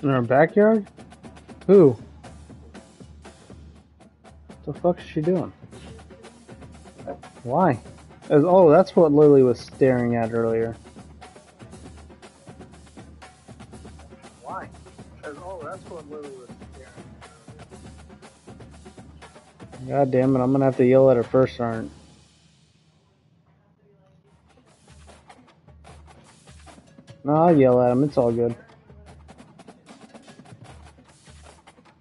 In our backyard? Who? What the fuck is she doing? Why? Oh, that's what Lily was staring at earlier. Why? Oh, that's what Lily was staring at. God damn it, I'm gonna have to yell at her first, aren't? No, I'll yell at him, it's all good.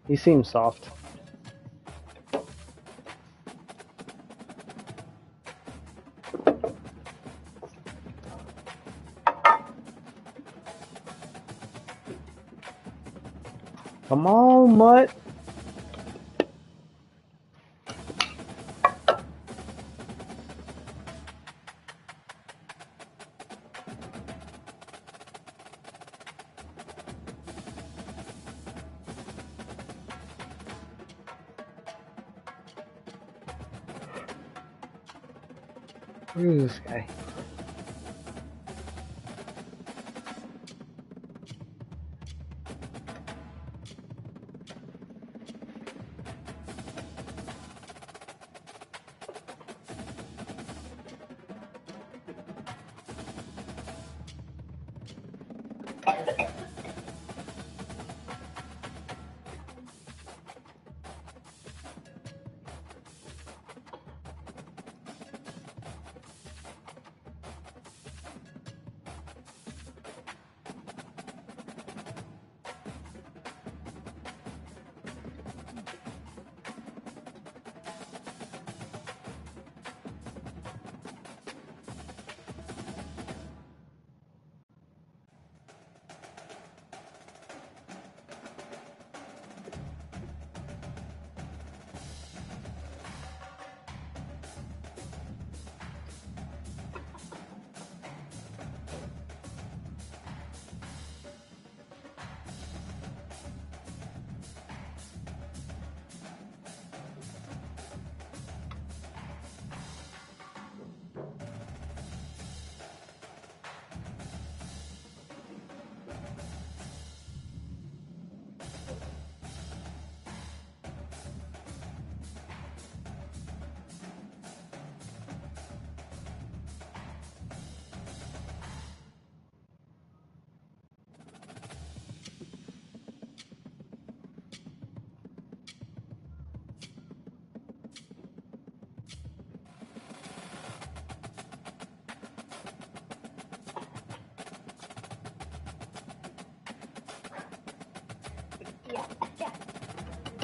He seems soft. Come on, mutt. Who is this guy?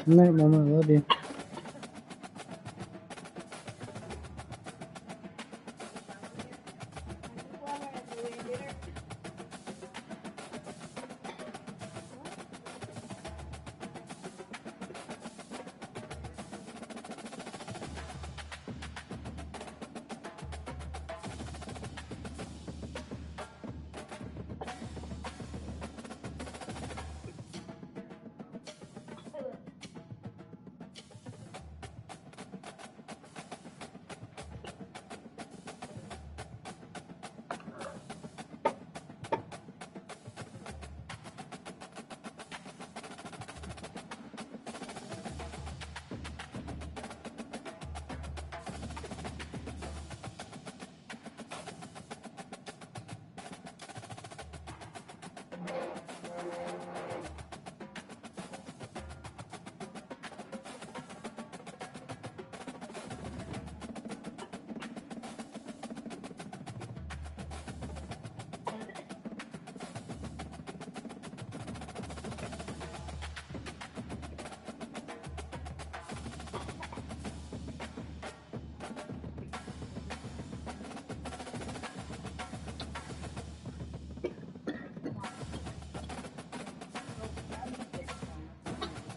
Good night, Mama. I love you.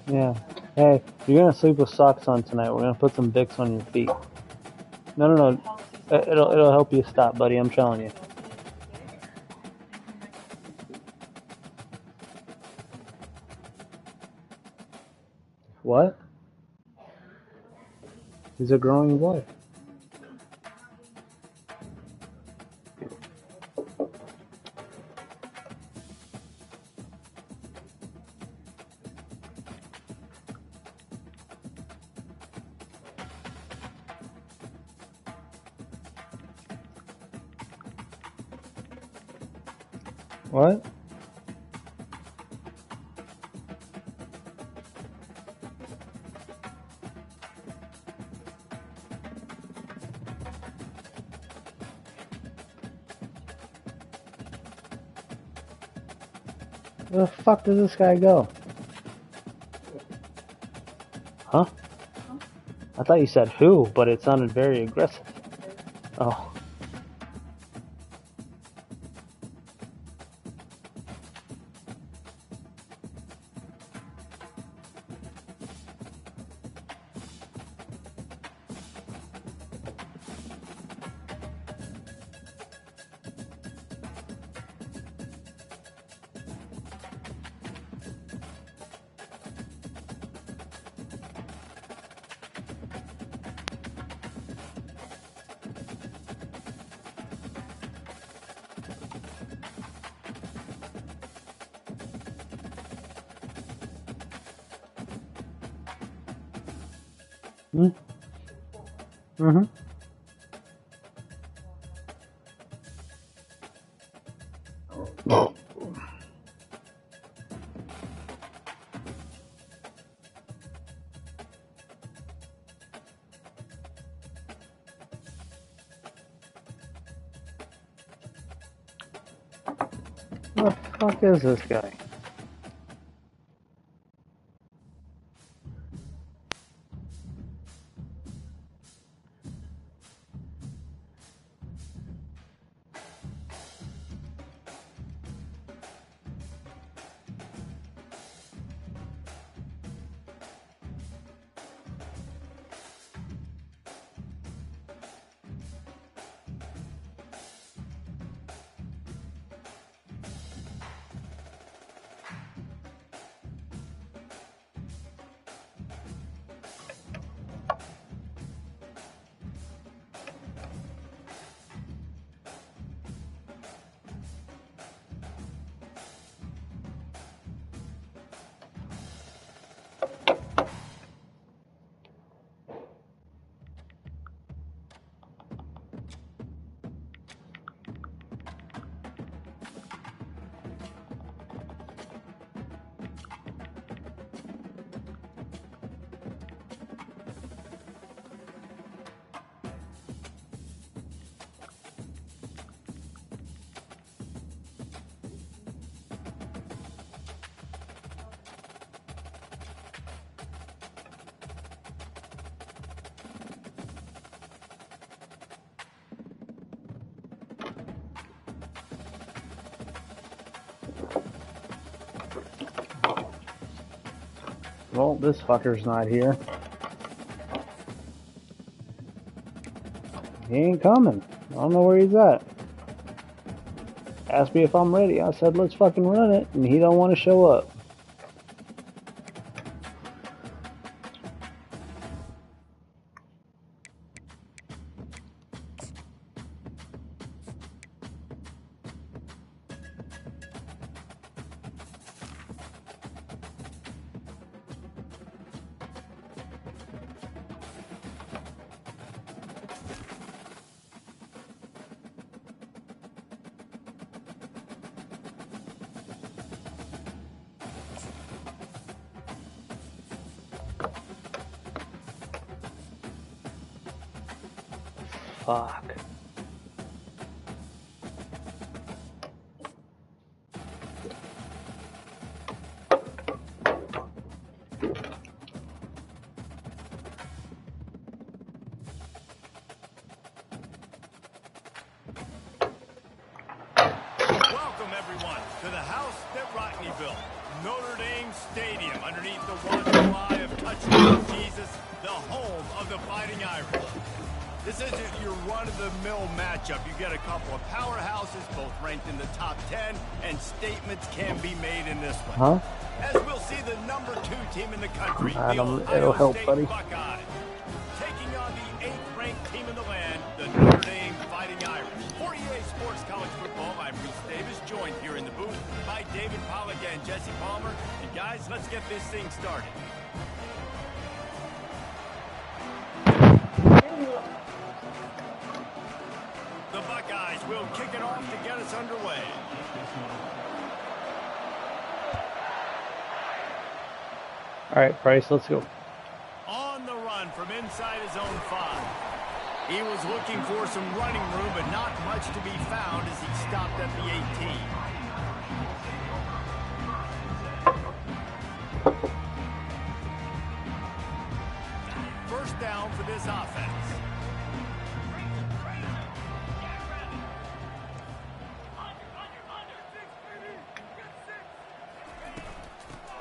Yeah. Hey, you're gonna sleep with socks on tonight. We're gonna put some Vicks on your feet. No. It'll help you stop, buddy. I'm telling you. What? He's a growing boy. What? Where the fuck does this guy go? Huh? I thought you said who, but it sounded very aggressive. Oh. Mm-hmm. What the fuck is this guy? Well, this fucker's not here. He ain't coming. I don't know where he's at. Asked me if I'm ready. I said, let's fucking run it. And he don't want to show up. Fuck. Welcome, everyone, to the house that Rodney built, Notre Dame Stadium, underneath the wonderful eye of touchdown Jesus, the home of the Fighting Irish. This isn't your run-of-the-mill matchup. You get a couple of powerhouses, both ranked in the top 10, and statements can be made in this one. As we'll see the number 2 team in the country, the Ohio help, State buddy. Buckeyes, taking on the 8th-ranked team in the land, the Notre Dame Fighting Irish. For EA Sports College Football, I'm Reese Davis, joined here in the booth by David Pollack and Jesse Palmer. And guys, let's get this thing started. The Buckeyes will kick it off to get us underway. All right, Price, let's go. On the run from inside his own 5. He was looking for some running room, but not much to be found as he stopped at the 18. First down for this offense.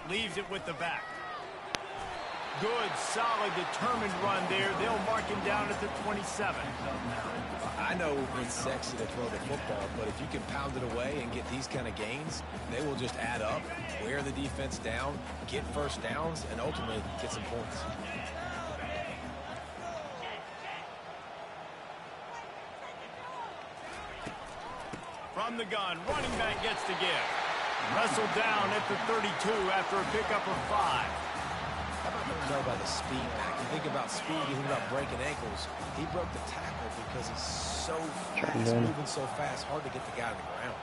Leaves it with the back. Good, solid, determined run there. They'll mark him down at the 27. I know it's sexy to throw the football, but if you can pound it away and get these kind of gains, they will just add up, wear the defense down, get first downs, and ultimately get some points. From the gun, running back gets to give. Wrestled down at the 32 after a pickup of 5. How about you know about the speed back? You think about speed, you think about breaking ankles. He broke the tackle because he's so fast, moving so fast, hard to get the guy on the ground.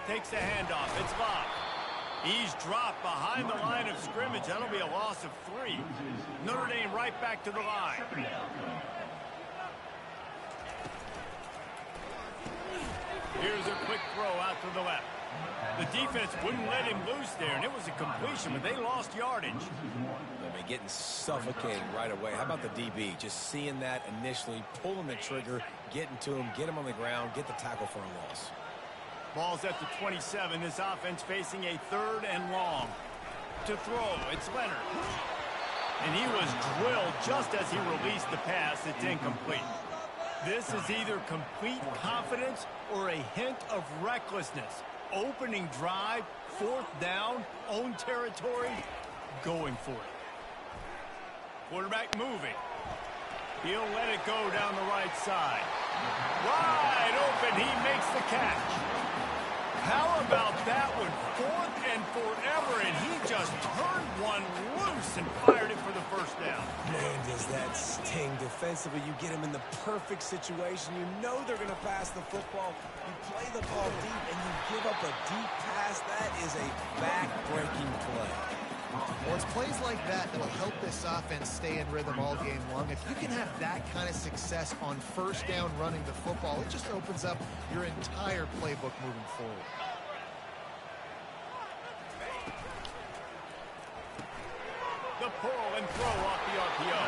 Takes the handoff. It's locked. He's dropped behind the line of scrimmage. That'll be a loss of 3. Notre Dame right back to the line. Here's a quick throw out to the left. The defense wouldn't let him loose there, and it was a completion, but they lost yardage. I mean, getting suffocated right away. How about the DB? Just seeing that initially, pulling the trigger, getting to him, get him on the ground, get the tackle for a loss. Ball's at the 27. This offense facing a 3rd and long. To throw, it's Leonard. And he was drilled just as he released the pass. It's incomplete. This is either complete confidence or a hint of recklessness. Opening drive, 4th down, own territory, going for it. Quarterback moving. He'll let it go down the right side. Wide open, he makes the catch. How about that one? 4th and forever, and he just turned one loose and fired it for the first down. Man, does that sting defensively. You get him in the perfect situation. You know they're going to pass the football. You play the ball deep, and you give up a deep pass. That is a back-breaking play. Well, it's plays like that that'll help this offense stay in rhythm all game long. If you can have that kind of success on first down running the football, it just opens up your entire playbook moving forward. The pull and throw off the RPO.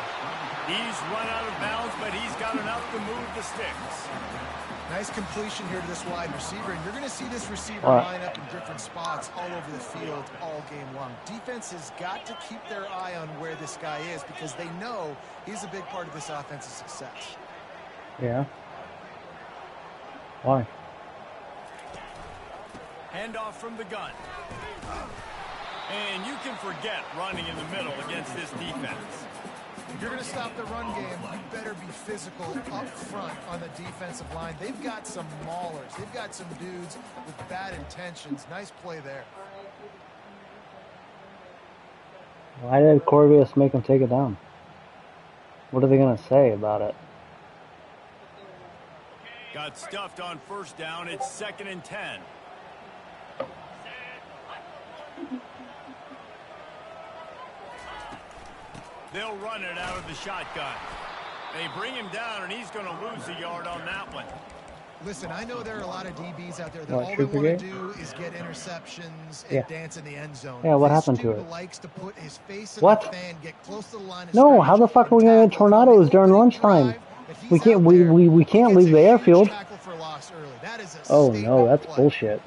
He's run out of bounds, but he's got enough to move the sticks. Nice completion here to this wide receiver, and you're going to see this receiver line up in different spots all over the field all game long. Defense has got to keep their eye on where this guy is because they know he's a big part of this offense's success. Yeah. Why? Handoff from the gun. And you can forget running in the middle against this defense. If you're going to stop the run game, you better be physical up front on the defensive line. They've got some maulers. They've got some dudes with bad intentions. Nice play there. Why did Corvius make him take it down? What are they going to say about it? Got stuffed on first down. It's 2nd and 10. They'll run it out of the shotgun. They bring him down, and he's going to lose a yard on that one. Listen, I know there are a lot of DBs out there that all they want to do is get interceptions and dance in the end zone. Yeah, what happened to it? Likes to put his face in the fan, get close to the line of no, how the fuck are we going to get tornadoes during lunchtime? We can't leave the airfield. Oh no, that's bullshit.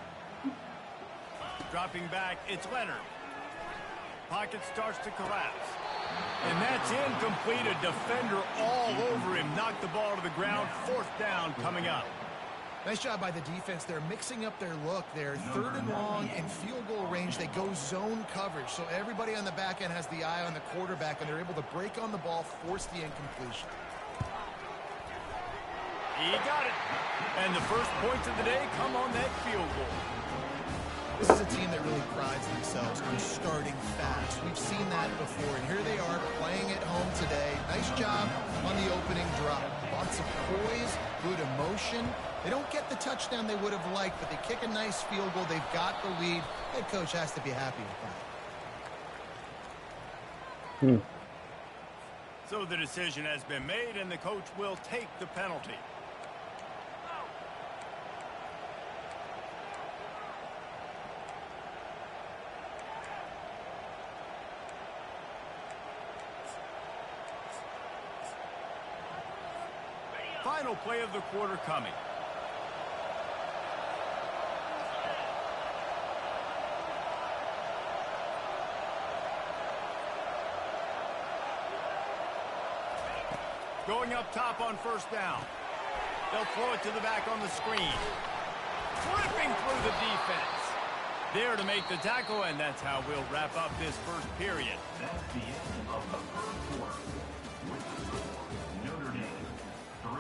Dropping back, it's Leonard. Pocket starts to collapse. And that's incomplete. A defender all over him. Knocked the ball to the ground. 4th down coming up. Nice job by the defense. They're mixing up their look. They're 3rd and long in field goal range. They go zone coverage. So everybody on the back end has the eye on the quarterback, and they're able to break on the ball, force the incompletion. He got it. And the first points of the day come on that field goal. This is a team that really prides themselves on starting fast. We've seen that before, and here they are playing at home today. Nice job on the opening drive. Lots of poise, good emotion. They don't get the touchdown they would have liked, but they kick a nice field goal. They've got the lead. Head coach has to be happy with that. So the decision has been made, and the coach will take the penalty. Final play of the quarter coming. Going up top on first down. They'll throw it to the back on the screen. Flipping through the defense. There to make the tackle, and that's how we'll wrap up this first period. That's the end of the first quarter. With the score, Notre Dame 3,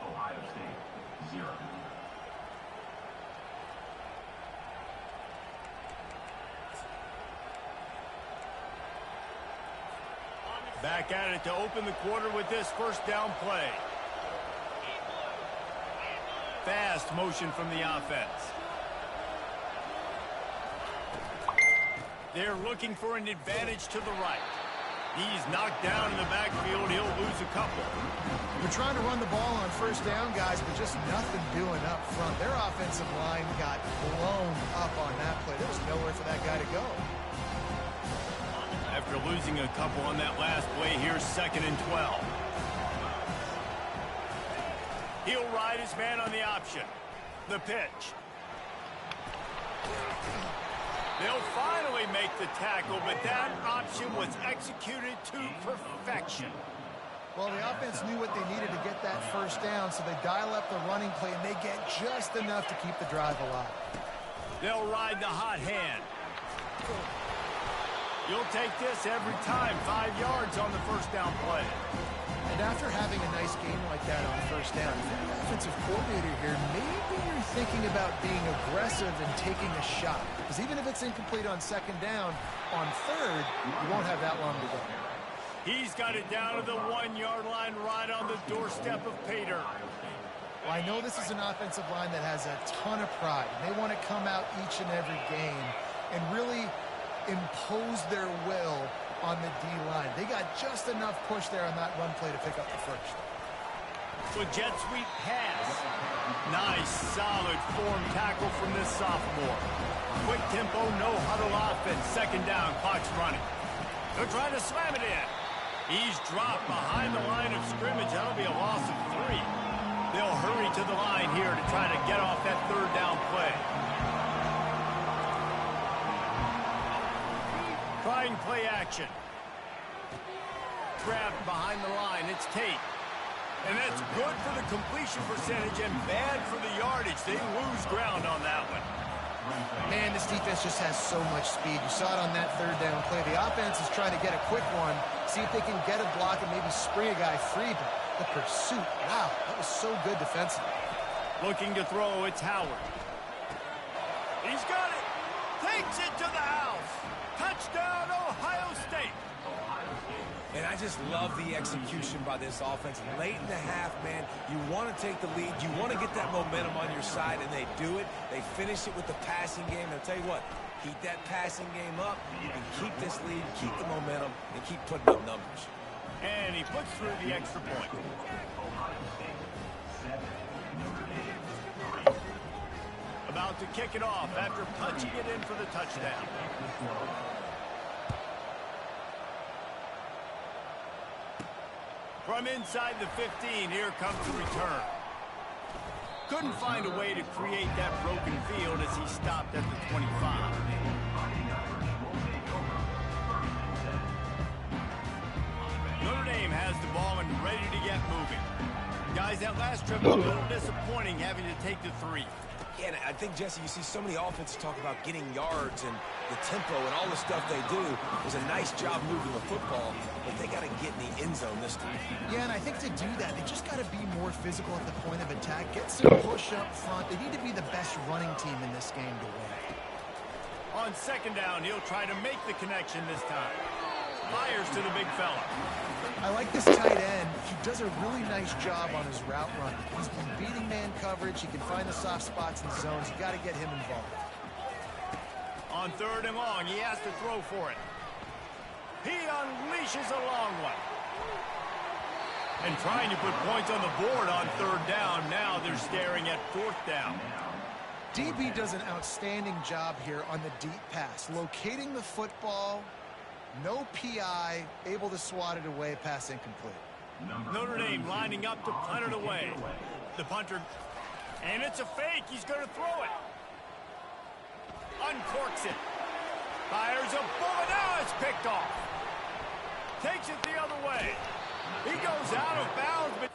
Ohio State 0. Back at it to open the quarter with this first down play. Fast motion from the offense. They're looking for an advantage to the right. He's knocked down in the backfield. He'll lose a couple. They're trying to run the ball on first down, guys, but just nothing doing up front. Their offensive line got blown up on that play. There was nowhere for that guy to go. After losing a couple on that last play, here's 2nd and 12. He'll ride his man on the option. The pitch. They'll finally make the tackle, but that option was executed to perfection. Well, the offense knew what they needed to get that first down, so they dial up the running play, and they get just enough to keep the drive alive. They'll ride the hot hand. You'll take this every time. 5 yards on the first down play. And after having a nice game like that on first down, if you're the offensive coordinator here, maybe you're thinking about being aggressive and taking a shot. Because even if it's incomplete on 2nd down, on 3rd, you won't have that long to go. He's got it down to the 1-yard line right on the doorstep of Pater. Well, I know this is an offensive line that has a ton of pride. They want to come out each and every game and really impose their will on the D-line. They got just enough push there on that run play to pick up the first. With jet sweep pass. Nice, solid form tackle from this sophomore. Quick tempo, no huddle offense. 2nd down, clock's running. They're trying to slam it in. He's dropped behind the line of scrimmage. That'll be a loss of 3. They'll hurry to the line here to try to get off that 3rd down play. Trying play action. Grabbed behind the line. It's Tate. And that's good for the completion percentage and bad for the yardage. They lose ground on that one. Man, this defense just has so much speed. You saw it on that 3rd down play. The offense is trying to get a quick one, see if they can get a block and maybe spring a guy free. But the pursuit, wow, that was so good defensively. Looking to throw, it's Howard. He's got it. Takes it to the house. Touchdown, Ohio State. And I just love the execution by this offense. Late in the half, man, you want to take the lead. You want to get that momentum on your side, and they do it. They finish it with the passing game. I'll tell you what, keep that passing game up and keep this lead, keep the momentum, and keep putting up numbers. And he puts through the extra point. About to kick it off after punching it in for the touchdown. From inside the 15, here comes the return. Couldn't find a way to create that broken field as he stopped at the 25. Notre Dame has the ball and ready to get moving. Guys, that last trip was a little disappointing having to take the 3. Yeah, and I think, Jesse, you see so many offenses talk about getting yards and the tempo and all the stuff they do. It was a nice job moving the football, but they got to get in the end zone this time. Yeah, and I think to do that, they just got to be more physical at the point of attack, get some push up front. They need to be the best running team in this game to win. On 2nd down, he'll try to make the connection this time. Fires to the big fella. I like this tight end. He does a really nice job on his route running. He's been beating man coverage. He can find the soft spots in zones. You got to get him involved. On 3rd and long, he has to throw for it. He unleashes a long one. And trying to put points on the board on third down. Now they're staring at fourth down. DB does an outstanding job here on the deep pass. Locating the football, no PI, able to swat it away, pass incomplete. Notre Dame lining up to punt it away. The punter, and it's a fake. He's going to throw it. Uncorks it. Fires a bullet. Now it's picked off. Takes it the other way. He goes out of bounds, but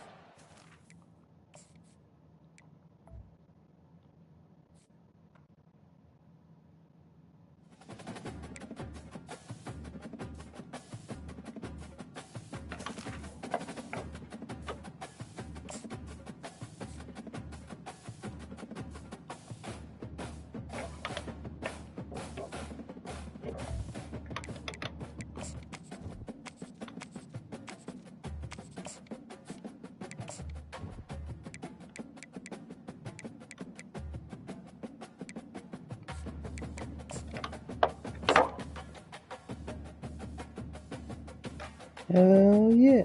Hell yeah.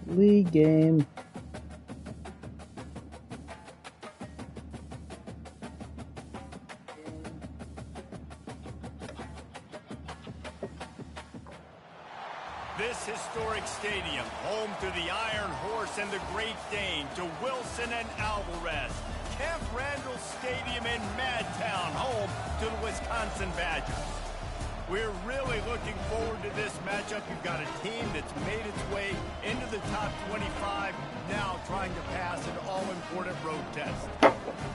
League game. this historic stadium, home to the Iron Horse and the Great Dane, to Wilson and Alvarez. Camp Randall Stadium in Madtown, home to the Wisconsin Badgers. We're really looking forward to this matchup. You've got a team that's made its way into the top 25, now trying to pass an all-important road test.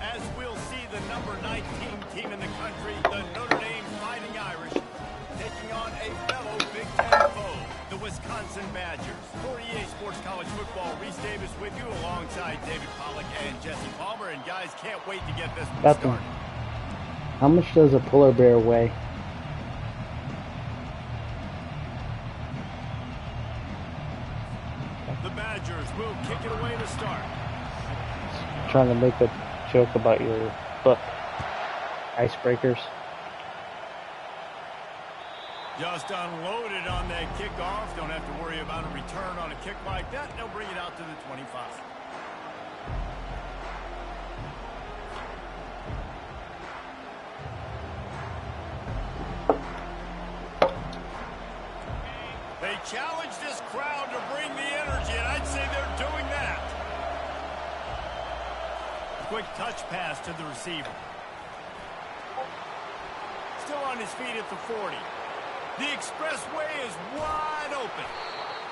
As we'll see, the number 19 team in the country, the Notre Dame Fighting Irish, taking on a fellow Big Ten foe, the Wisconsin Badgers. For EA Sports College Football, Reese Davis with you alongside David Pollack and Jesse Palmer. And guys, can't wait to get this one started. How much does a polar bear weigh? The Badgers will kick it away to start. Trying to make a joke about your book, Icebreakers. Just unloaded on that kickoff. Don't have to worry about a return on a kick like that. They'll bring it out to the 25. They challenge this crowd to bring the energy, and I'd say they're doing that. Quick touch pass to the receiver. Still on his feet at the 40. The expressway is wide open.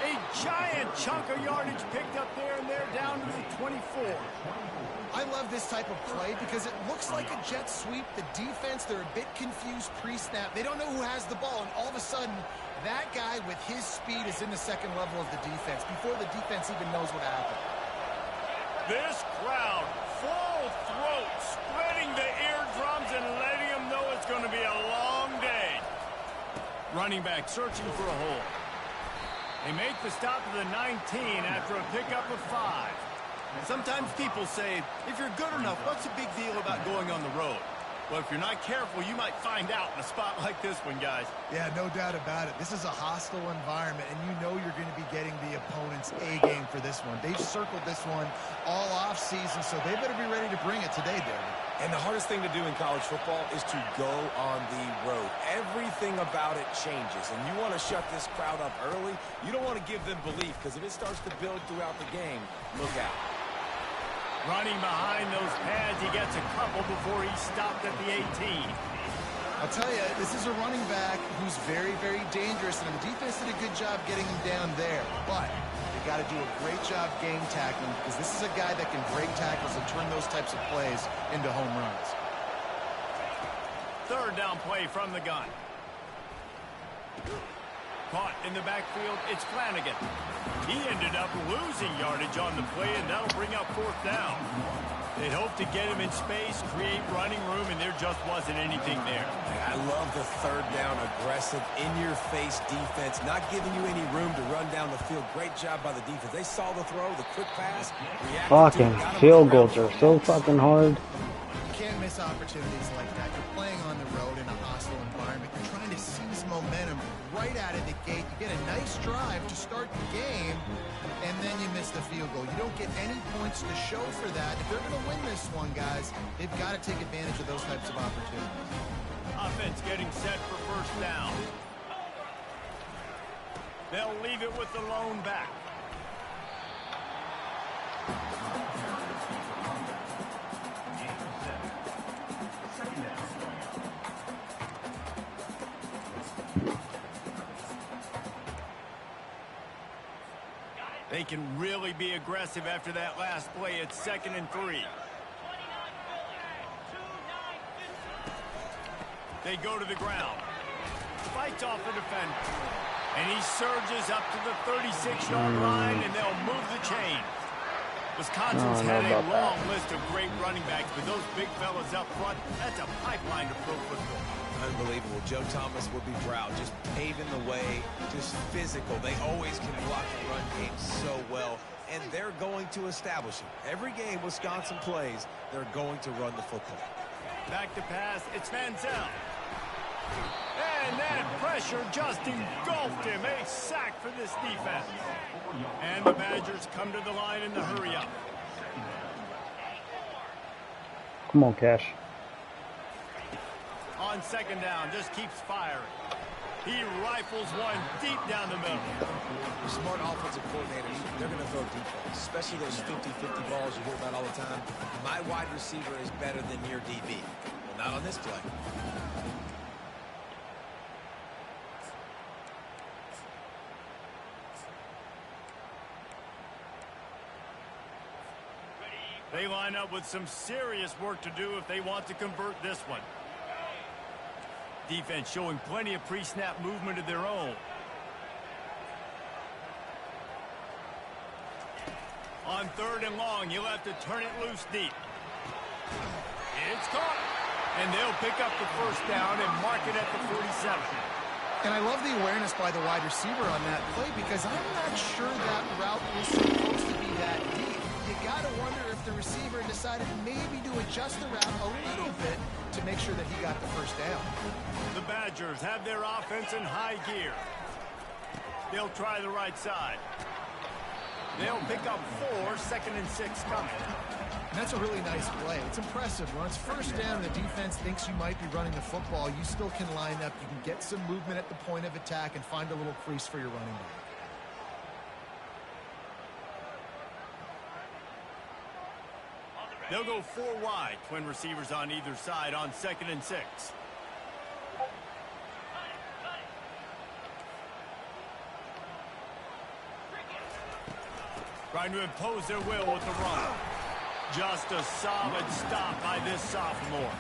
A giant chunk of yardage picked up there, and they're down to the 24. I love this type of play because it looks like a jet sweep. The defense, they're a bit confused pre-snap. They don't know who has the ball, and all of a sudden, that guy with his speed is in the second level of the defense before the defense even knows what happened. This crowd, full throat, spreading the eardrums and letting them know it's going to be a long day. Running back searching for a hole. They make the stop to the 19 after a pickup of 5. Sometimes people say, if you're good enough, what's the big deal about going on the road? Well, if you're not careful, you might find out in a spot like this one, guys. Yeah, no doubt about it. This is a hostile environment, and you know you're going to be getting the opponent's A-game for this one. They've circled this one all off-season, so they better be ready to bring it today, David. And the hardest thing to do in college football is to go on the road. Everything about it changes, and you want to shut this crowd up early. You don't want to give them belief, because if it starts to build throughout the game, look out. Running behind those pads, he gets a couple before he stopped at the 18. I'll tell you, this is a running back who's very, very dangerous, and the defense did a good job getting him down there. But they got to do a great job game tackling, because this is a guy that can break tackles and turn those types of plays into home runs. Third down play from the gun. Caught in the backfield, it's Flanagan. He ended up losing yardage on the play, and that'll bring up fourth down. They'd hope to get him in space, create running room, and there just wasn't anything there. I love the third down, aggressive, in-your-face defense, not giving you any room to run down the field. Great job by the defense. They saw the throw, the quick pass. Fucking field goals are so fucking hard. You can't miss opportunities like that. You're playing on the road in a hostile environment. You're trying to seize momentum right out of the gate. You get a nice drive to start the game, and then you miss the field goal. You don't get any points to show for that. If they're going to win this one, guys, they've got to take advantage of those types of opportunities. Offense getting set for first down. They'll leave it with the lone back. They can really be aggressive after that last play. It's 2nd and 3. They go to the ground. Fights off the defender. And he surges up to the 36-yard line, and they'll move the chain. Wisconsin's had a long list of great running backs, but those big fellas up front, that's a pipeline to pro football. Unbelievable. Joe Thomas would be proud. Just paving the way, just physical. They always can block the run game so well, and they're going to establish it. Every game Wisconsin plays, they're going to run the football. Back to pass. It's Manziel. And that pressure just engulfed him. A sack for this defense. And the Badgers come to the line in the hurry-up. Come on, Cash. On 2nd down, just keeps firing. He rifles one deep down the middle. Smart offensive coordinators, they're going to throw defense, especially those 50-50 balls you hear about all the time. My wide receiver is better than your DB. Well, not on this play. They line up with some serious work to do if they want to convert this one. Defense showing plenty of pre-snap movement of their own. On 3rd and long, you'll have to turn it loose deep. It's caught. And they'll pick up the first down and mark it at the 47. And I love the awareness by the wide receiver on that play because I'm not sure that route was supposed to be that deep. You got to wonder if the receiver decided maybe to adjust the route a little bit to make sure that he got the first down. The Badgers have their offense in high gear. They'll try the right side. They'll pick up 4, 2nd and 6 coming. And that's a really nice play. It's impressive. When it's first down and the defense thinks you might be running the football, you still can line up. You can get some movement at the point of attack and find a little crease for your running back. They'll go 4 wide, twin receivers on either side on 2nd and 6. Trying to impose their will with the run. Just a solid stop by this sophomore.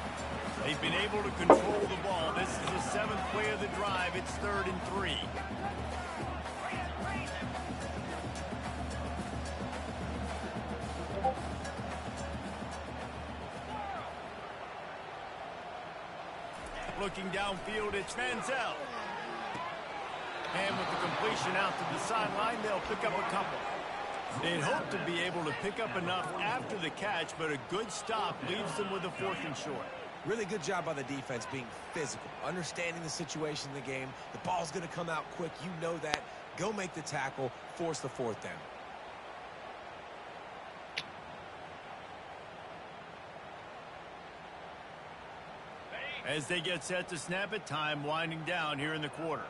They've been able to control the ball. This is the 7th play of the drive. It's 3rd and 3. Looking downfield, it's Manziel. And with the completion out to the sideline, they'll pick up a couple. They'd hope to be able to pick up enough after the catch, but a good stop leaves them with a 4th and short. Really good job by the defense being physical, understanding the situation in the game. The ball's going to come out quick. You know that. Go make the tackle, force the 4th down. As they get set to snap it, time winding down here in the quarter.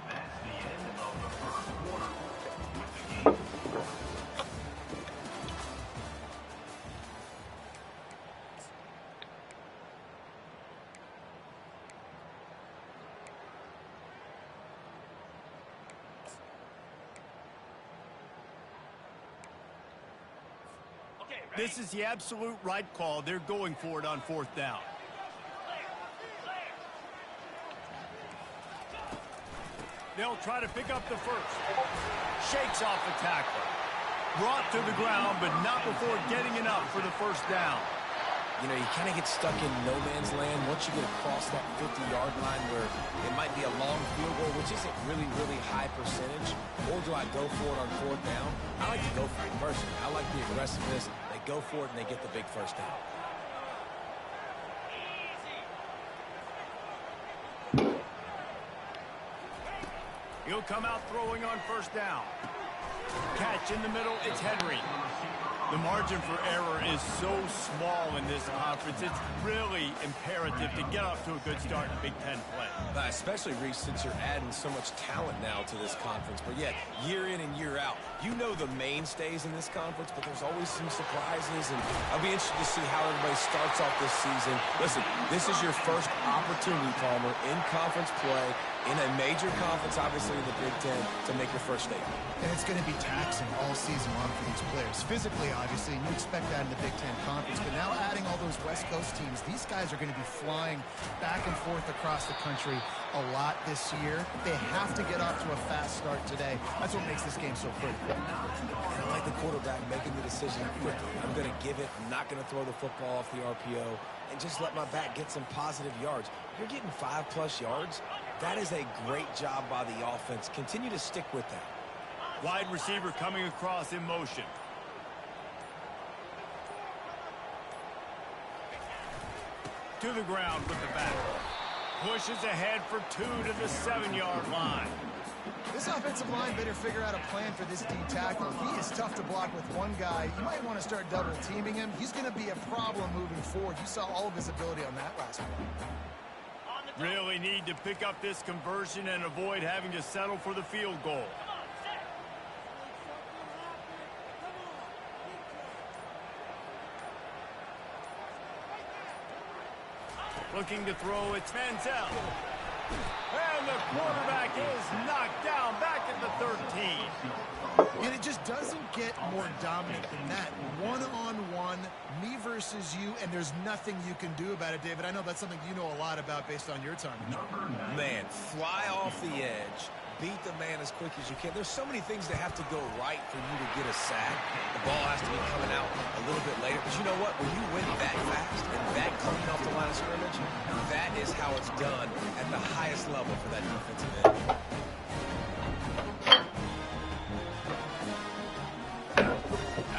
That's the end of the first quarter with the game. This is the absolute right call. They're going for it on 4th down. They'll try to pick up the first. Shakes off the tackle. Brought to the ground, but not before getting enough for the first down. You know, you kind of get stuck in no man's land once you get across that 50-yard line where it might be a long field goal, which isn't really, really high percentage. Or do I go for it on 4th down? I like to go for it personally. I like the aggressiveness. They go for it, and they get the big first down. He'll come out throwing on 1st down. Catch in the middle, it's Henry. The margin for error is so small in this conference. It's really imperative to get off to a good start in Big Ten play. Especially, Reese, since you're adding so much talent now to this conference. But yet, year in and year out, you know the mainstays in this conference, but there's always some surprises. And I'll be interested to see how everybody starts off this season. Listen, this is your first opportunity, Palmer, in conference play, in a major conference, obviously in the Big Ten, to make your first statement. And it's going to be taxing all season long for these players. Physically, obviously, and you expect that in the Big Ten Conference. But now adding all those West Coast teams, these guys are going to be flying back and forth across the country a lot this year. They have to get off to a fast start today. That's what makes this game so critical. And I like the quarterback making the decision quickly. I'm going to give it. I'm not going to throw the football off the RPO and just let my back get some positive yards. You're getting 5+ yards. That is a great job by the offense. Continue to stick with that. Wide receiver coming across in motion. To the ground with the back. Pushes ahead for 2 to the 7-yard line. This offensive line better figure out a plan for this D tackle. He is tough to block with one guy. You might want to start double teaming him. He's going to be a problem moving forward. You saw all of his ability on that last one. Really need to pick up this conversion and avoid having to settle for the field goal. Looking to throw, it's Manziel. And the quarterback is knocked down back at the 13. And it just doesn't get more dominant than that. One-on-one, me versus you, and there's nothing you can do about it, David. I know that's something you know a lot about based on your time. Man, fly off the edge. Beat the man as quick as you can. There's so many things that have to go right for you to get a sack. The ball has to be coming out a little bit later. But you know what? When you win that fast and that clean off the line of scrimmage, that is how it's done at the highest level for that defensive end.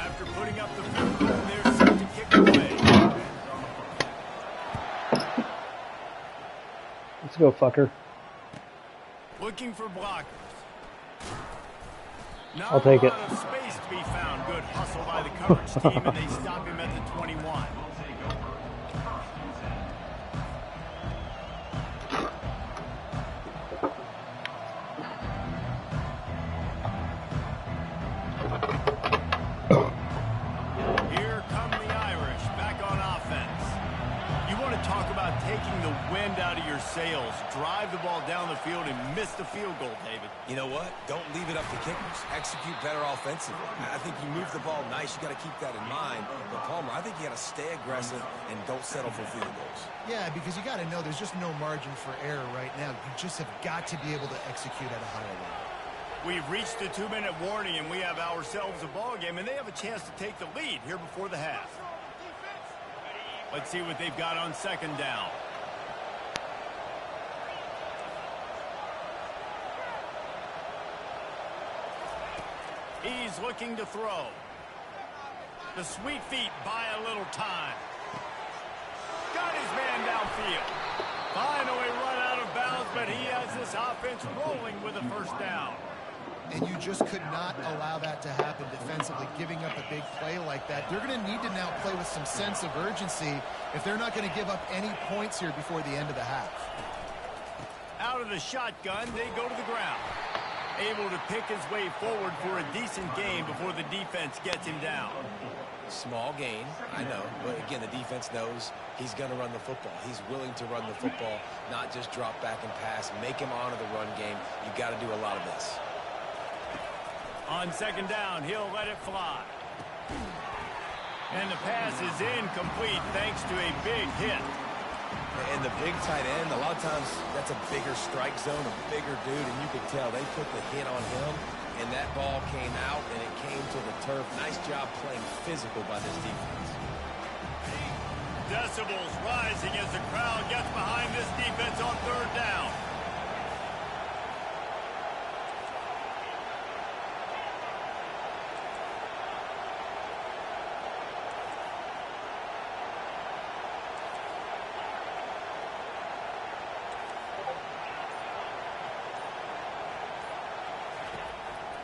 After putting up the field goal, they're set to kick away. Let's go, fucker. Looking for blockers. Not I'll take it. A lot of space to be found. Good hustle by the coverage team, and they stop him at the 21. Here come the Irish back on offense. You want to talk about taking the wind out of your sails. Drive the ball down the field and miss the field goal, David. You know what? Don't leave it up to kickers. Execute better offensively. I think you move the ball nice. You got to keep that in mind. But Palmer, I think you got to stay aggressive and don't settle for field goals. Yeah, because you got to know there's just no margin for error right now. You just have got to be able to execute at a higher level. We've reached the 2-minute warning, and we have ourselves a ball game, and they have a chance to take the lead here before the half. Let's see what they've got on 2nd down. He's looking to throw. The sweet feet buy a little time. Got his man downfield. Finally run out of bounds, but he has this offense rolling with a 1st down. And you just could not allow that to happen defensively, giving up a big play like that. They're going to need to now play with some sense of urgency if they're not going to give up any points here before the end of the half. Out of the shotgun, they go to the ground. Able to pick his way forward for a decent gain before the defense gets him down. Small gain, I know, but again, the defense knows he's going to run the football. He's willing to run the football, not just drop back and pass, make him honor the run game. You've got to do a lot of this. On 2nd down, he'll let it fly. And the pass is incomplete thanks to a big hit. And the big tight end, a lot of times that's a bigger strike zone, a bigger dude, and you could tell they put the hit on him, and that ball came out, and it came to the turf. Nice job playing physical by this defense. Decibels rising as the crowd gets behind this defense on third down.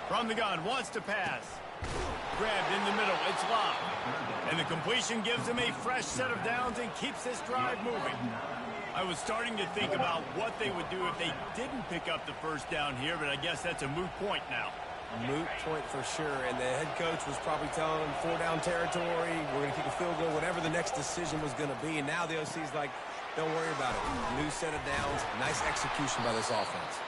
From the gun, wants to pass. Grabbed in the middle, it's locked. And the completion gives him a fresh set of downs and keeps this drive moving. I was starting to think about what they would do if they didn't pick up the first down here, but I guess that's a moot point now. Moot point for sure, and the head coach was probably telling them 4-down territory, we're going to kick a field goal, whatever the next decision was going to be, and now the OC's like, don't worry about it. New set of downs, nice execution by this offense.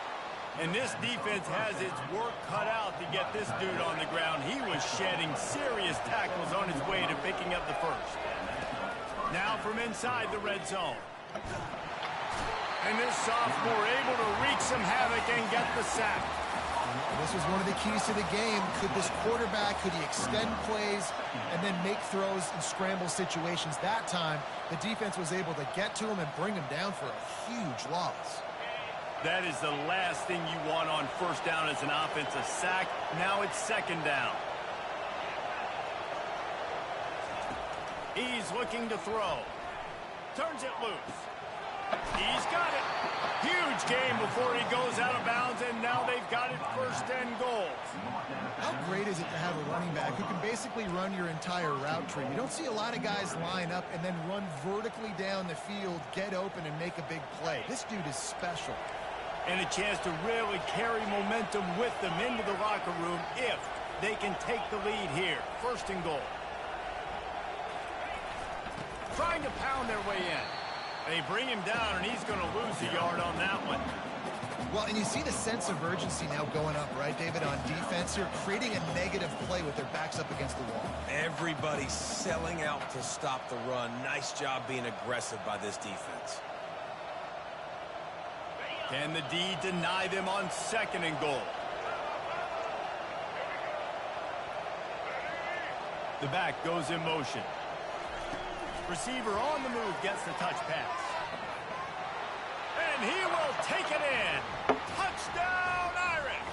And this defense has its work cut out to get this dude on the ground. He was shedding serious tackles on his way to picking up the first. Now from inside the red zone. And this sophomore able to wreak some havoc and get the sack. This was one of the keys to the game. Could this quarterback, could he extend plays and then make throws in scramble situations? That time, the defense was able to get to him and bring him down for a huge loss. That is the last thing you want on first down as an offense, a sack. Now it's second down. He's looking to throw. Turns it loose. He's got it. Huge game before he goes out of bounds, and now they've got it first and goal. How great is it to have a running back who can basically run your entire route tree? You don't see a lot of guys line up and then run vertically down the field, get open, and make a big play. This dude is special. And a chance to really carry momentum with them into the locker room if they can take the lead here. First and goal. Trying to pound their way in. They bring him down, and he's going to lose a yard on that one. Well, and you see the sense of urgency now going up, right, David, on defense here, creating a negative play with their backs up against the wall. Everybody's selling out to stop the run. Nice job being aggressive by this defense. Can the D deny them on second and goal? The back goes in motion. Receiver on the move gets the touch pass. And he will take it in. Touchdown, Irish!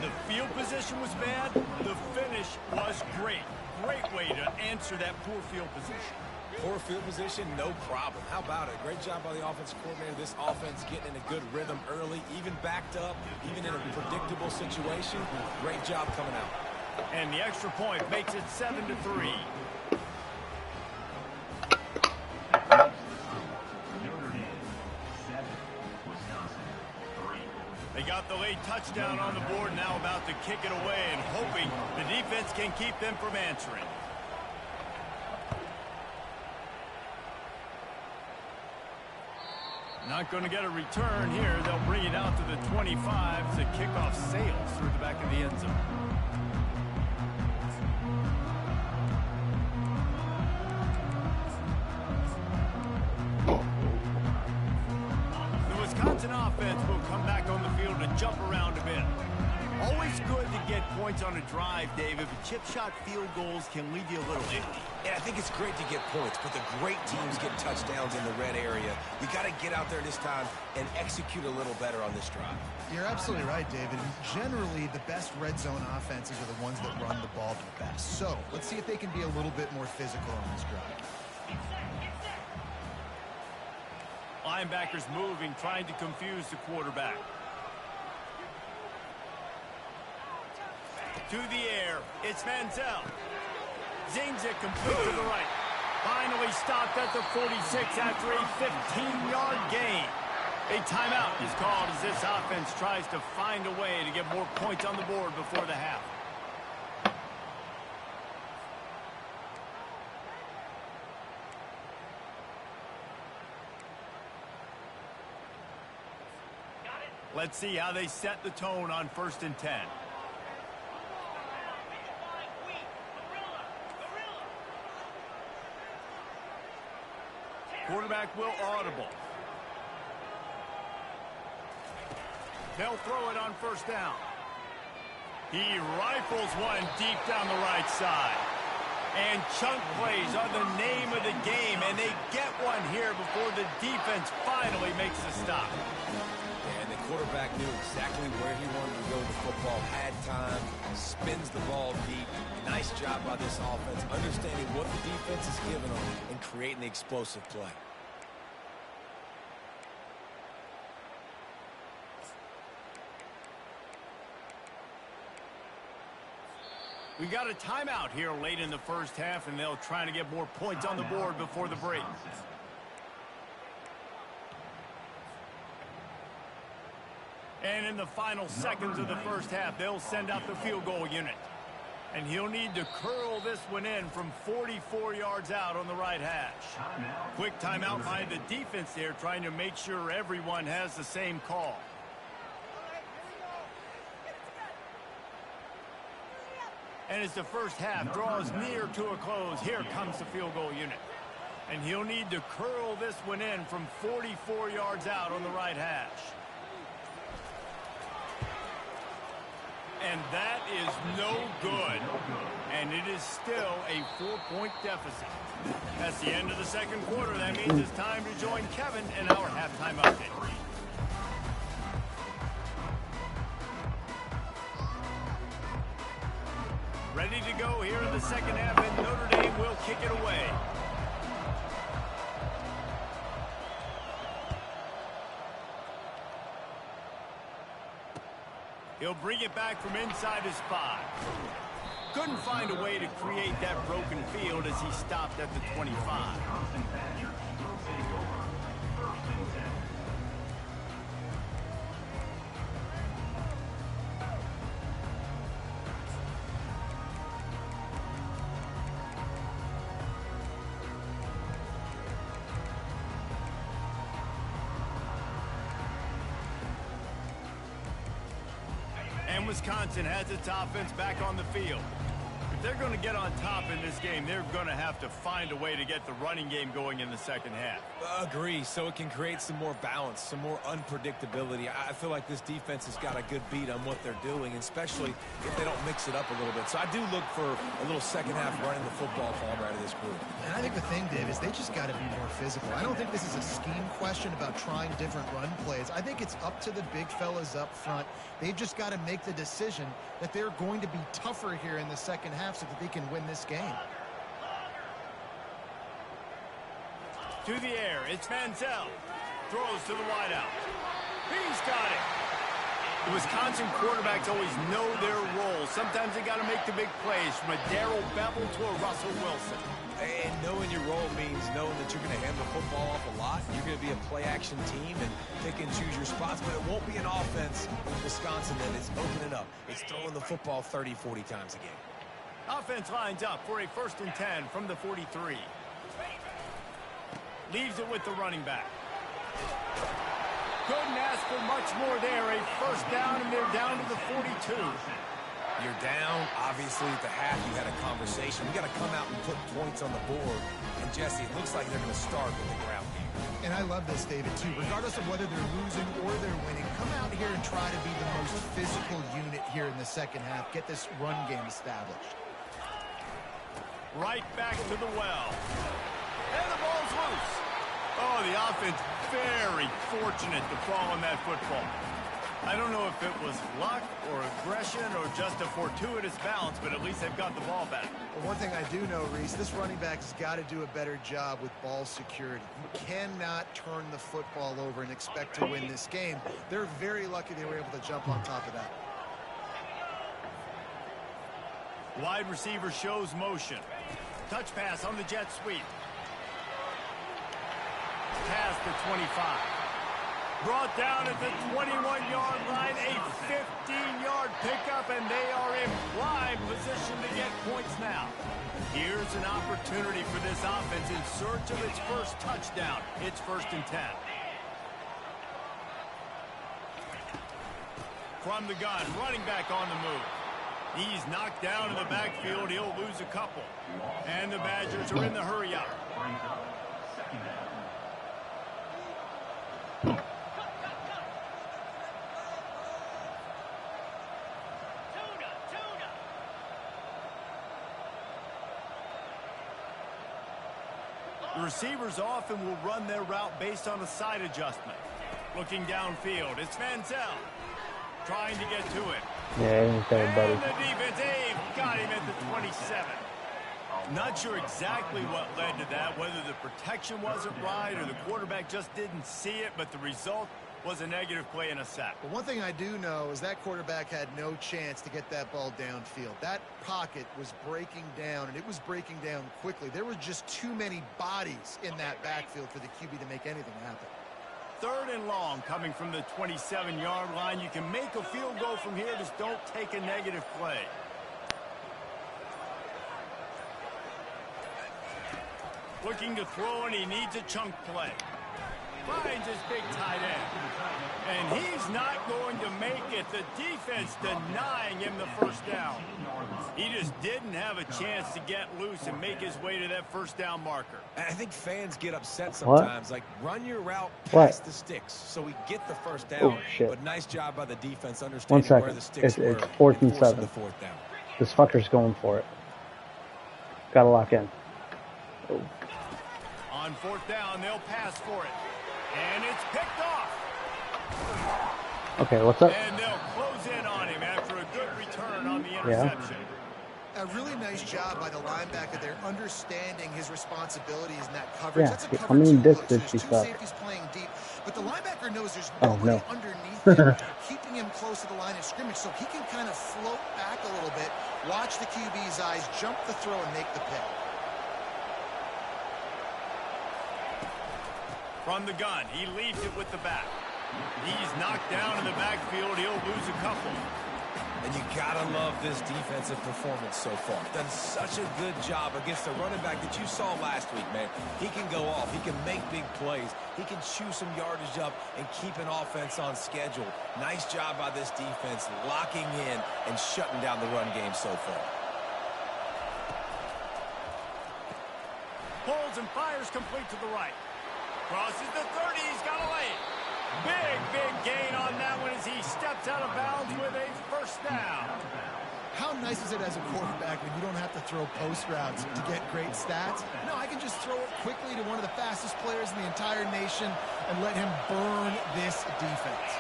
The field position was bad. The finish was great. Great way to answer that poor field position. Poor field position, no problem. How about it? Great job by the offensive coordinator. This offense getting in a good rhythm early, even backed up, even in a predictable situation. Great job coming out. And the extra point makes it 7-3. They got the late touchdown on the board, now about to kick it away and hoping the defense can keep them from answering. Not going to get a return here. They'll bring it out to the 25 as the kickoff sails through the back of the end zone. The Wisconsin offense will come back on the field and jump around a bit. Always good to get points on a drive, David, but chip shot field goals can leave you a little empty. And I think it's great to get points, but the great teams get touchdowns in the red area. You got to get out there this time and execute a little better on this drive. You're absolutely right, David. Generally, the best red zone offenses are the ones that run the ball the best. So let's see if they can be a little bit more physical on this drive. Linebackers moving, trying to confuse the quarterback. To the air, it's Manziel. Zings it complete to the right. Finally stopped at the 46 after a 15-yard gain. A timeout is called as this offense tries to find a way to get more points on the board before the half. Let's see how they set the tone on 1st and 10. Quarterback will audible. They'll throw it on 1st down. He rifles one deep down the right side. And chunk plays are the name of the game, and they get one here before the defense finally makes the stop. And the quarterback knew exactly where he wanted to go with the football, had time, spins the ball deep. Nice job by this offense, understanding what the defense is giving them and creating the explosive play. We got a timeout here late in the first half, and they'll try to get more points on the board before the break. And in the final seconds of the first half, they'll send out the field goal unit. And he'll need to curl this one in from 44 yards out on the right hash. Quick timeout by the defense there, trying to make sure everyone has the same call. And as the first half draws near to a close, here comes the field goal unit. And he'll need to curl this one in from 44 yards out on the right hash. And that is no good. And it is still a 4-point deficit. That's the end of the second quarter. That means it's time to join Kevin in our halftime update. Ready to go here in the second half, and Notre Dame will kick it away. He'll bring it back from inside his 5. Couldn't find a way to create that broken field as he stopped at the 25. And Wisconsin has its offense back on the field. If they're going to get on top in this game, they're going to have to find a way to get the running game going in the second half. Agree, so it can create some more balance, some more unpredictability. I feel like this defense has got a good beat on what they're doing, especially if they don't mix it up a little bit. So I do look for a little second half running the football ball right of this group. And I think the thing, Dave, is they just got to be more physical. I don't think this is a scheme question about trying different run plays. I think it's up to the big fellas up front. They've just got to make the decision that they're going to be tougher here in the second half so that they can win this game. To the air, it's Manziel. Throws to the wideout. He's got it. The Wisconsin quarterbacks always know their role. Sometimes they got to make the big plays, from a Darrell Bevel to a Russell Wilson. And knowing your role means knowing that you're going to hand the football off a lot. You're going to be a play-action team and pick and choose your spots, but it won't be an offense with Wisconsin that is opening up. It's throwing the football 30, 40 times a game. Offense lines up for a 1st and 10 from the 43. Leaves it with the running back. Couldn't ask for much more there. A 1st down, and they're down to the 42. You're down. Obviously, at the half, you had a conversation. We got to come out and put points on the board. And, Jesse, it looks like they're going to start with the ground game. And I love this, David, too. Regardless of whether they're losing or they're winning, come out here and try to be the most physical unit here in the second half. Get this run game established. Right back to the well. And the ball's loose. Oh, the offense very fortunate to fall on that football. I don't know if it was luck or aggression or just a fortuitous bounce, but at least they've got the ball back. Well, one thing I do know, Reese, this running back has got to do a better job with ball security. You cannot turn the football over and expect to win this game. They're very lucky they were able to jump on top of that. Wide receiver shows motion. Touch pass on the jet sweep. Pass to 25. Brought down at the 21-yard line, a 15-yard pickup, and they are in prime position to get points now. Here's an opportunity for this offense in search of its first touchdown. It's 1st and 10. From the gun, running back on the move. He's knocked down in the backfield. He'll lose a couple. And the Badgers are in the hurry-up. The receivers often will run their route based on a side adjustment. Looking downfield, it's Manziel trying to get to it. Yeah, ain't there, buddy. And the defense, Abe, got him at the 27. Not sure exactly what led to that, whether the protection wasn't right or the quarterback just didn't see it, but the result was a negative play and a sack. But one thing I do know is that quarterback had no chance to get that ball downfield. That pocket was breaking down, and it was breaking down quickly. There were just too many bodies in that backfield for the QB to make anything happen. 3rd and long coming from the 27-yard line. You can make a field goal from here, just don't take a negative play. Looking to throw, and he needs a chunk play. Finds his big tight end. And he's not going to make it. The defense denying him the first down. He just didn't have a chance to get loose and make his way to that first down marker. I think fans get upset sometimes. Like, run your route past the sticks so we get the first down. Oh, shit. But nice job by the defense understanding where the sticks were. It's 4th and 7. The 4th down. This fucker's going for it. Gotta lock in. Oh. On 4th down, they'll pass for it. And it's picked off. Okay, what's up? And they'll close in on him after a good return on the interception. A really nice job by the linebacker there, understanding his responsibilities in that coverage. Yeah, That's a how many cover 2 look. distance There's you 2 suck? safeties playing deep, but the linebacker knows there's Oh, nobody no. underneath him, keeping him close to the line of scrimmage, so he can kind of float back a little bit, watch the QB's eyes, jump the throw, and make the pick. From the gun, he leads it with the back. He's knocked down in the backfield. He'll lose a couple. And you gotta love this defensive performance so far. Done such a good job against the running back that you saw last week, man. He can go off. He can make big plays. He can chew some yardage up and keep an offense on schedule. Nice job by this defense locking in and shutting down the run game so far. Pulls and fires complete to the right. Crosses the 30. He's got a lane. Big gain on that one as he steps out of bounds with a first down. How nice is it as a quarterback when you don't have to throw post routes to get great stats? No, I can just throw it quickly to one of the fastest players in the entire nation and let him burn this defense.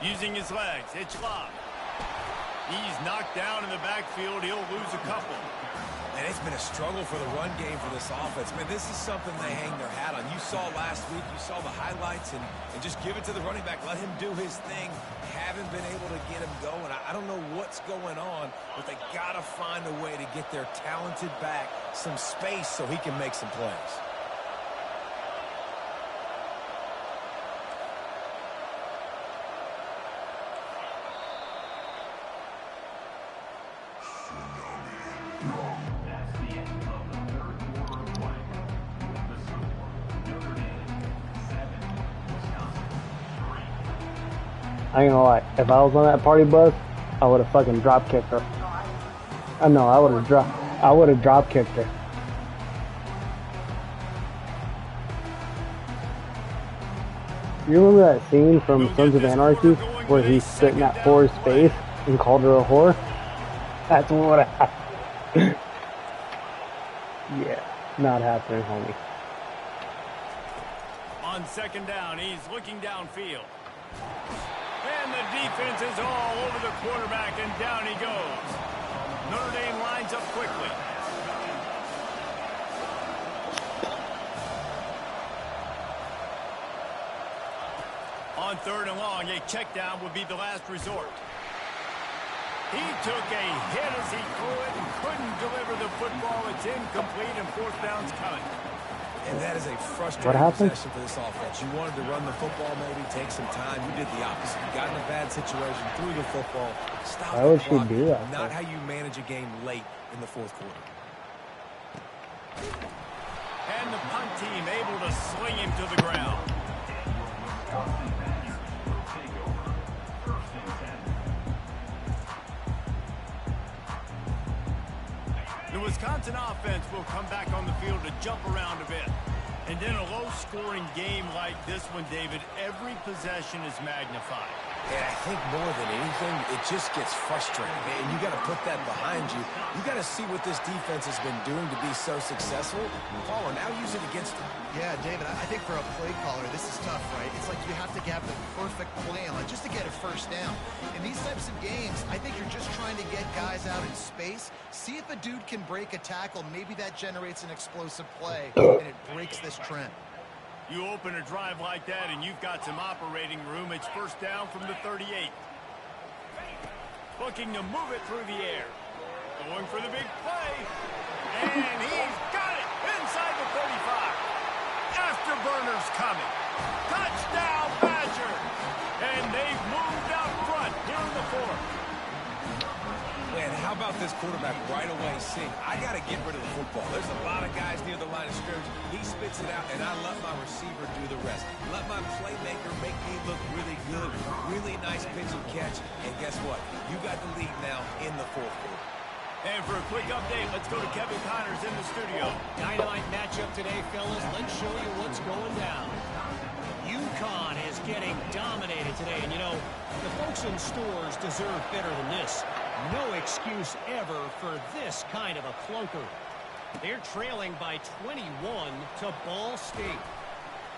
Using his legs, it's Love. He's knocked down in the backfield. He'll lose a couple. And it's been a struggle for the run game for this offense. Man, this is something they hang their hat on. You saw last week, you saw the highlights, and just give it to the running back. Let him do his thing. Haven't been able to get him going. I don't know what's going on, but they got to find a way to get their talented back some space so he can make some plays. That's the end of the 3rd quarter play. The score, Notre Dame 7, Wisconsin 3. I ain't gonna lie. If I was on that party bus, I would have fucking drop kicked her. I know. I would have drop kicked her. You remember that scene from Sons of Anarchy where he's spitting at Thor's face and called her a whore? That's what would have happened. Yeah, not happening, homie. On 2nd down, he's looking downfield. And the defense is all over the quarterback, and down he goes. Notre Dame lines up quickly. On 3rd and long, a check down would be the last resort. He took a hit as he threw it and couldn't deliver the football. It's incomplete, and 4th down's coming. And that is a frustrating possession for this offense. You wanted to run the football, maybe take some time. You did the opposite. You got in a bad situation, threw the football, stopped Why would the she clock. do that? Not how you manage a game late in the 4th quarter. And the punt team able to sling him to the ground. The Wisconsin offense will come back on the field to jump around a bit. And in a low-scoring game like this one, David, every possession is magnified. And I think more than anything, it just gets frustrating. And you got to put that behind you. You got to see what this defense has been doing to be so successful. Caller, now use it against them. Yeah, David, I think for a play caller, this is tough, right? It's like you have to have the perfect plan just to get a first down. In these types of games, I think you're just trying to get guys out in space, see if a dude can break a tackle. Maybe that generates an explosive play, and it breaks this trend. You open a drive like that, and you've got some operating room. It's first down from the 38. Looking to move it through the air. Going for the big play. And he's got it inside the 35. Afterburner's coming. Touchdown, Badger. And they've moved out front here in the fourth. Man, how about this quarterback right away saying, I got to get rid of the football. There's a lot of guys near the line of scrimmage. He spits it out, and I let my receiver do the rest. Let my playmaker make me look really good. Really nice pitch and catch. And guess what? You got the lead now in the fourth quarter. And for a quick update, let's go to Kevin Connors in the studio. Dynamite matchup today, fellas. Let's show you what's going down. UConn is getting dominated today. And, you know, the folks in stores deserve better than this. No excuse ever for this kind of a clunker. They're trailing by 21 to Ball State.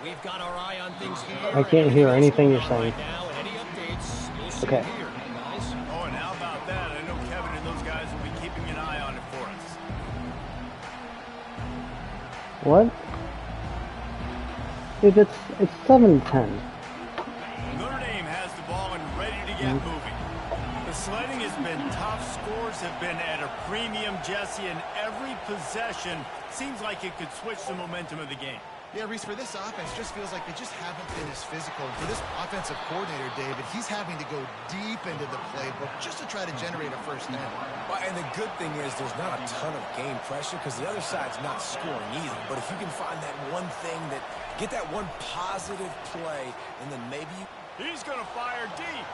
We've got our eye on things here. I can't hear anything you're saying. Right now, and any updates, you'll see Okay. here, guys. Oh, and how about that? I know Kevin and those guys will be keeping an eye on it for us. What? Dude, it's 7-10. Notre Dame has the ball and ready to get moving. The sledding has been tough. Scores have been at a premium, Jesse, and every possession seems like it could switch the momentum of the game. Yeah, Reese, for this offense, just feels like they just haven't been as physical. And for this offensive coordinator, David, he's having to go deep into the playbook just to try to generate a first down. Well, and the good thing is there's not a ton of game pressure because the other side's not scoring either. But if you can find that one thing that, get that one positive play, and then maybe you... He's going to fire deep.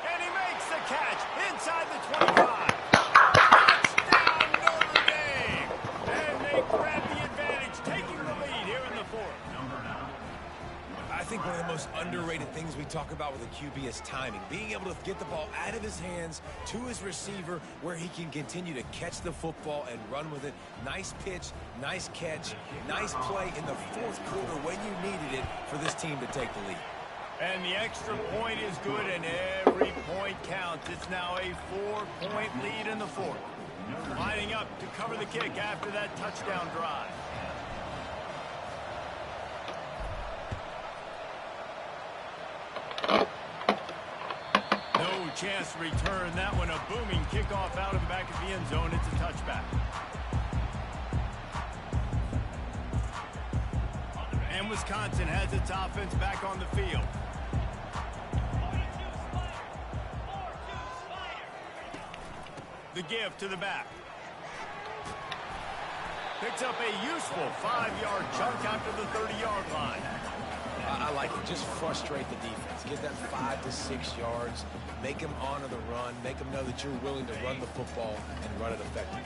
And he makes the catch inside the 25. Touchdown, Notre Dame. And they grab the advantage, taking the lead here in the fourth. I think one of the most underrated things we talk about with a QB is timing. Being able to get the ball out of his hands to his receiver where he can continue to catch the football and run with it. Nice pitch, nice catch, nice play in the fourth quarter when you needed it for this team to take the lead. And the extra point is good, and every point counts. It's now a 4-point lead in the fourth. Lining up to cover the kick after that touchdown drive. No chance to return that one. A booming kickoff out of the back of the end zone. It's a touchback. And Wisconsin has its offense back on the field. The give to the back. Picks up a useful 5-yard chunk after the 30-yard line. I like it. Just frustrate the defense. Get that 5 to 6 yards. Make them honor the run. Make them know that you're willing to run the football and run it effectively.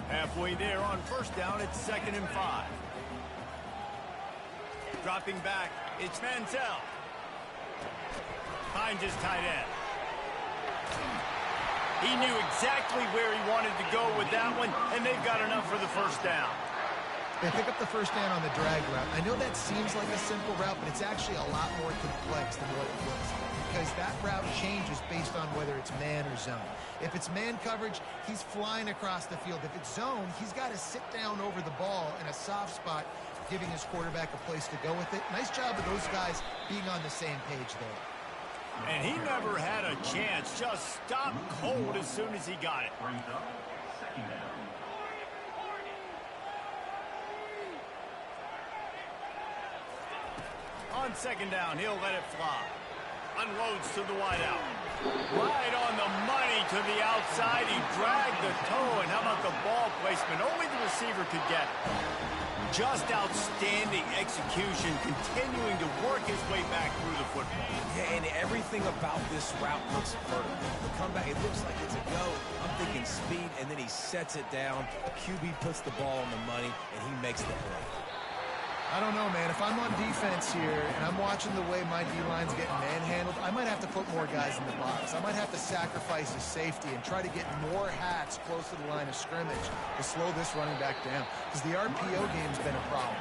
Halfway there on first down, it's 2nd and 5. Dropping back, it's Mansell. Finds his tight end. He knew exactly where he wanted to go with that one, and they've got enough for the first down. They pick up the first down on the drag route. I know that seems like a simple route, but it's actually a lot more complex than what it looks like, because that route changes based on whether it's man or zone. If it's man coverage, he's flying across the field. If it's zone, he's got to sit down over the ball in a soft spot, giving his quarterback a place to go with it. Nice job of those guys being on the same page there. And he never had a chance. Just stopped cold as soon as he got it. Brings up second down. On second down, he'll let it fly. Unloads to the wideout. Right on the money to the outside. He dragged the toe, and how about the ball placement? Only the receiver could get it. Just outstanding execution, continuing to work his way back through the football. Yeah, and everything about this route looks vertical. The comeback, it looks like it's a go. I'm thinking speed, and then he sets it down. QB puts the ball on the money, and he makes the play. I don't know, man. If I'm on defense here and I'm watching the way my D-line's getting manhandled, I might have to put more guys in the box. I might have to sacrifice his safety and try to get more hacks close to the line of scrimmage to slow this running back down, because the RPO game's been a problem.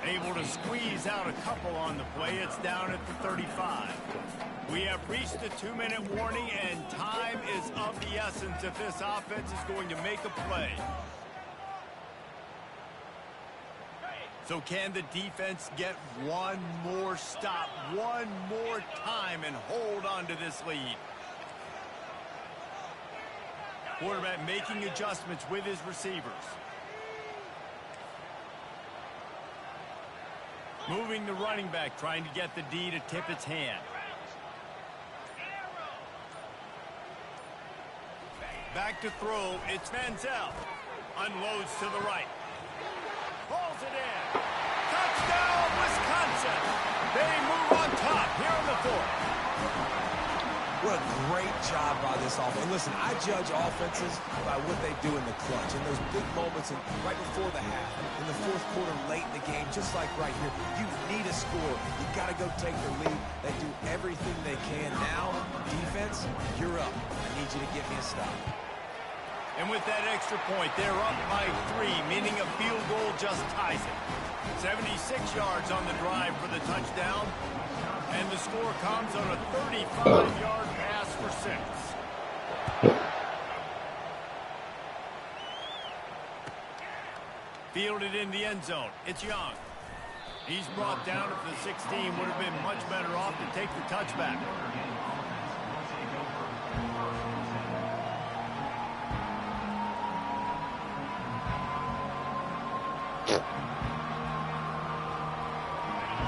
Able to squeeze out a couple on the play. It's down at the 35. We have reached the 2-minute warning, and time is of the essence if this offense is going to make a play. So can the defense get one more stop, one more time, and hold on to this lead? Quarterback making adjustments with his receivers. Moving the running back, trying to get the D to tip its hand. Back to throw, it's Manziel. Unloads to the right. Pulls it in. Touchdown, Wisconsin. They move on top here in the fourth. What a great job by this offense. And listen, I judge offenses by what they do in the clutch. In those big moments right before the half, in the fourth quarter, late in the game, just like right here, you need a score. You got to go take the lead. They do everything they can. Now, defense, you're up. I need you to get me a stop. And with that extra point, they're up by 3, meaning a field goal just ties it. 76 yards on the drive for the touchdown. And the score comes on a 35-yard pass for 6. Fielded in the end zone. It's Young. He's brought down at the 16. Would have been much better off to take the touchback.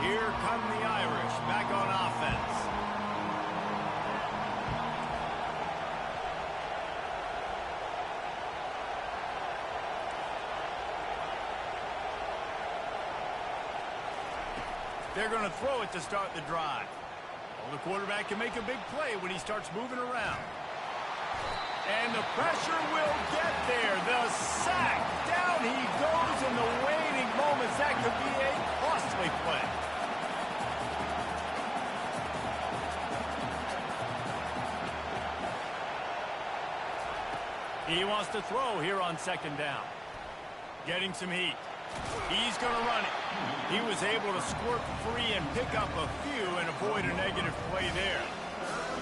Here come the Irish back on offense. They're going to throw it to start the drive. Well, the quarterback can make a big play when he starts moving around. And the pressure will get there. The sack. Down he goes in the waning moments. That could be a costly play. He wants to throw here on second down. Getting some heat. He's going to run it. He was able to squirt free and pick up a few and avoid a negative play there.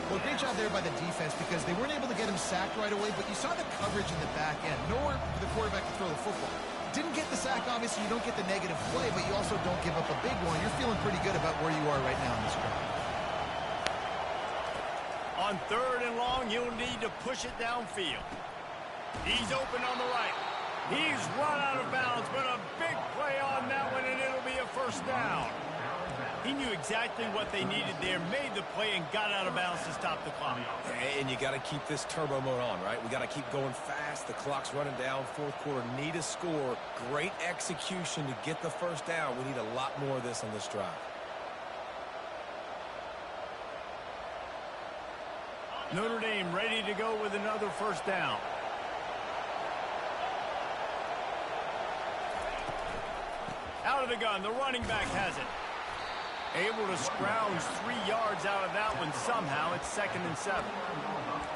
Well, great job there by the defense, because they weren't able to get him sacked right away, but you saw the coverage in the back end. Nowhere for the quarterback to throw the football. Didn't get the sack, obviously. You don't get the negative play, but you also don't give up a big one. You're feeling pretty good about where you are right now in this drive. On 3rd and long, you'll need to push it downfield. He's open on the right. He's run out of bounds, but a big play on that one, and it'll be a first down. He knew exactly what they needed there, made the play, and got out of bounds to stop the clock. And you got to keep this turbo mode on, right? We got to keep going fast. The clock's running down. Fourth quarter, need a score. Great execution to get the first down. We need a lot more of this on this drive. Notre Dame ready to go with another first down. Out of the gun, the running back has it. Able to scrounge 3 yards out of that one somehow. It's 2nd and 7.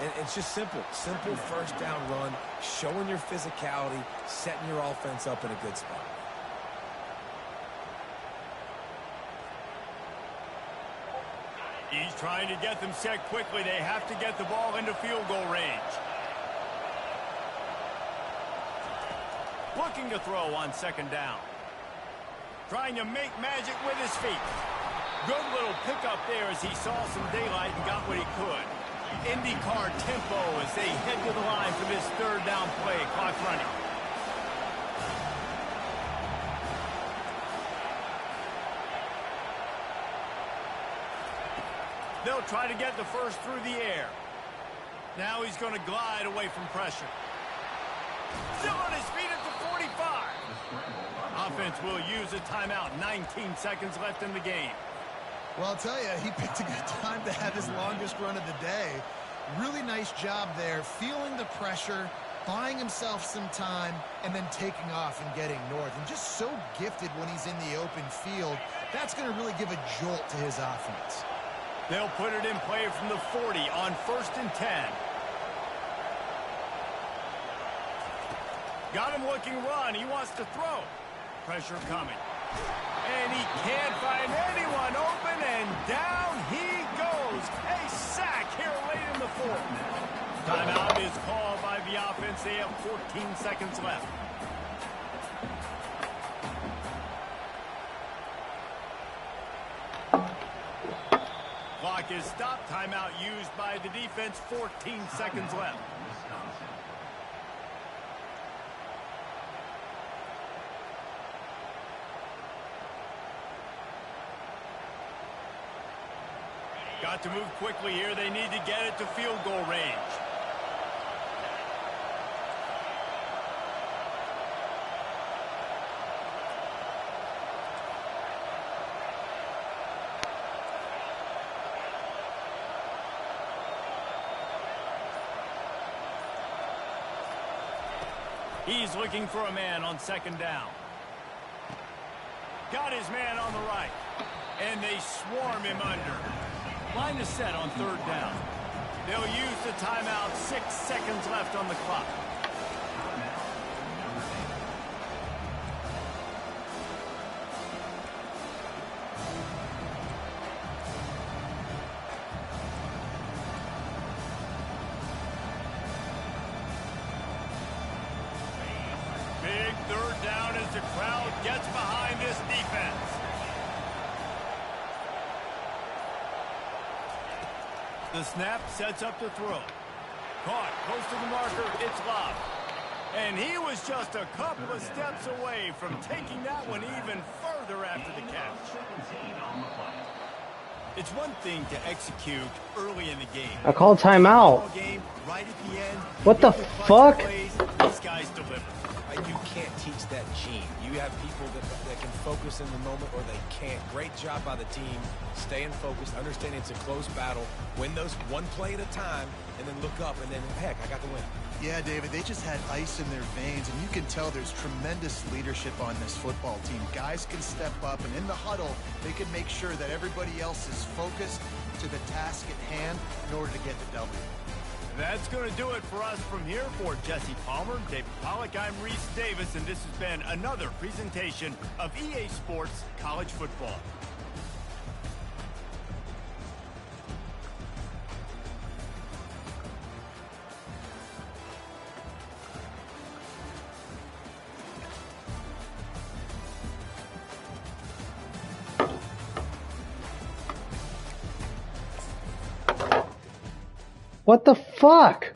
And it's just simple. Simple first down run, showing your physicality, setting your offense up in a good spot. He's trying to get them set quickly. They have to get the ball into field goal range. Looking to throw on 2nd down. Trying to make magic with his feet. Good little pickup there as he saw some daylight and got what he could. IndyCar tempo as they head to the line for this 3rd down play. Clock running. They'll try to get the first through the air. Now he's going to glide away from pressure. Still on his feet at the 45. Offense will use a timeout. 19 seconds left in the game. Well, I'll tell you, he picked a good time to have his longest run of the day. Really nice job there, feeling the pressure, buying himself some time, and then taking off and getting north. And just so gifted when he's in the open field. That's going to really give a jolt to his offense. They'll put it in play from the 40 on 1st and 10. Got him looking run. He wants to throw. Pressure coming. And he can't find anyone open, and down he goes. A sack here late in the 4th. Timeout is called by the offense. They have 14 seconds left. Clock is stopped. Timeout used by the defense. 14 seconds left. Got to move quickly here. They need to get it to field goal range. He's looking for a man on 2nd down. Got his man on the right. And they swarm him under. Line is set on 3rd down. They'll use the timeout. 6 seconds left on the clock. Big 3rd down as the crowd gets behind this defense. The snap sets up the throw. Caught close to the marker. It's lobbed. And he was just a couple of steps away from taking that one even further after the catch. It's one thing to execute early in the game. I called timeout. Right at the end, what the fuck? These guys deliver. You can't teach that gene. You have people that can focus in the moment or they can't. Great job by the team, staying focused, understanding it's a close battle, win those one play at a time, and then look up, and then, heck, I got the win. Yeah, David, they just had ice in their veins, and you can tell there's tremendous leadership on this football team. Guys can step up, and in the huddle, they can make sure that everybody else is focused to the task at hand in order to get the W. That's going to do it for us from here. For Jesse Palmer, David Pollack, I'm Reese Davis, and this has been another presentation of EA Sports College Football. What the fuck?